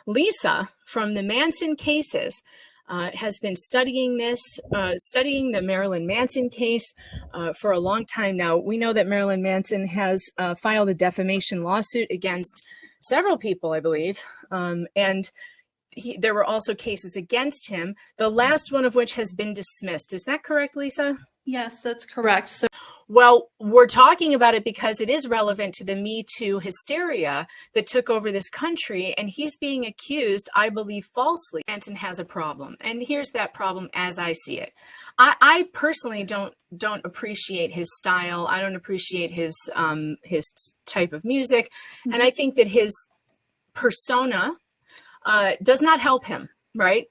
Lisa from the Manson cases has been studying studying the Marilyn Manson case for a long time now. We know that Marilyn Manson has filed a defamation lawsuit against several people, I believe, and there were also cases against him, the last one of which has been dismissed. Is that correct, Lisa? Yes, that's correct. So, well, we're talking about it because it is relevant to the Me Too hysteria that took over this country, and he's being accused, I believe falsely. Manson has a problem, and here's that problem as I see it. I personally don't appreciate his style. I don't appreciate his type of music, and I think that his persona does not help him, right?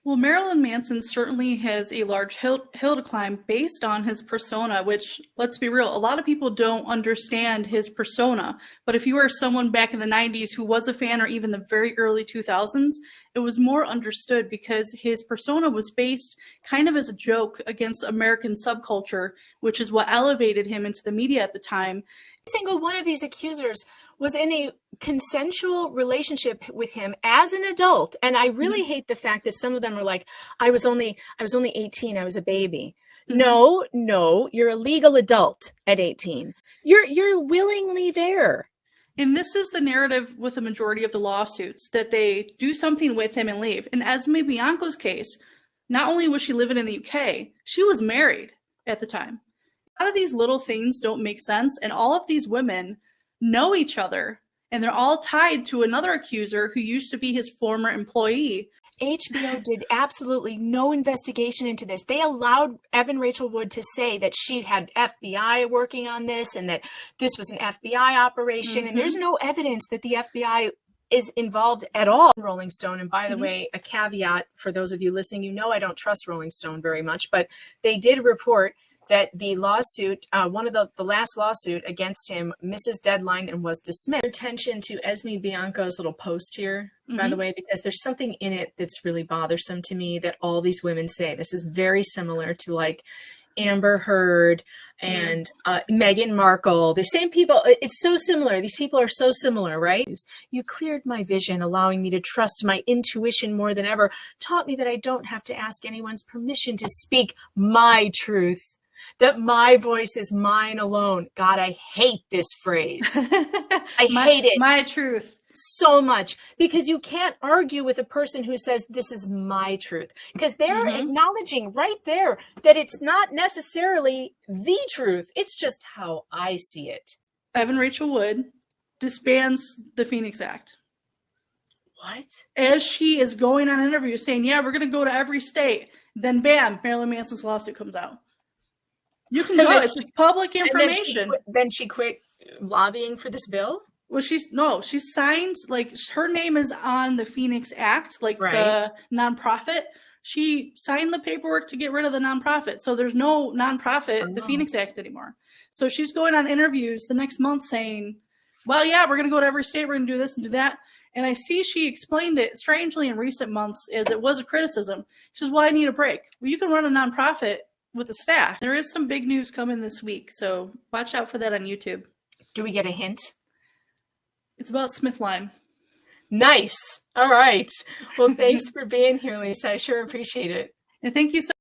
well, Marilyn Manson certainly has a large hill to climb based on his persona, which, let's be real, a lot of people don't understand his persona. But if you were someone back in the 90s who was a fan, or even the very early 2000s, it was more understood because his persona was based kind of as a joke against American subculture, which is what elevated him into the media at the time. Every single one of these accusers was in a consensual relationship with him as an adult. And I really hate the fact that some of them are like, I was only 18, I was a baby. No, you're a legal adult at 18. You're willingly there. And this is the narrative with the majority of the lawsuits, that they do something with him and leave. In Esme Bianco's case, not only was she living in the UK, she was married at the time. A lot of these little things don't make sense, and all of these women know each other, and they're all tied to another accuser who used to be his former employee. HBO did absolutely no investigation into this. They allowed Evan Rachel Wood to say that she had FBI working on this and that this was an FBI operation. And there's no evidence that the FBI is involved at all in Rolling Stone. And by the way, a caveat for those of you listening, you know I don't trust Rolling Stone very much, but they did report that the lawsuit, one of the last lawsuit against him, misses deadline and was dismissed. Attention to Esme Bianco's little post here, by the way, because there's something in it that's really bothersome to me that all these women say. This is very similar to like Amber Heard and Meghan Markle, the same people. It's so similar. These people are so similar, right? You cleared my vision, allowing me to trust my intuition more than ever, taught me that I don't have to ask anyone's permission to speak my truth, that my voice is mine alone. God, I hate this phrase. I hate it. My truth. So much, because you can't argue with a person who says this is my truth, because they're acknowledging right there that it's not necessarily the truth. It's just how I see it. Evan Rachel Wood disbands the Phoenix Act. What? As she is going on interviews saying, yeah, we're going to go to every state. Then bam, Marilyn Manson's lawsuit comes out. You can go. It's public information. Then she quit lobbying for this bill? Well, she signed, like, her name is on the Phoenix Act, like the nonprofit. She signed the paperwork to get rid of the nonprofit. So there's no nonprofit, the Phoenix Act anymore. So she's going on interviews the next month saying, well, yeah, we're going to go to every state. We're going to do this and do that. And I see she explained it strangely in recent months as it was a criticism. She says, well, I need a break. Well, you can run a nonprofit with the staff. There is some big news coming this week, so watch out for that on YouTube. Do we get a hint? It's about Smithline. Nice. All right. Well, thanks for being here, Lisa. I sure appreciate it. And thank you so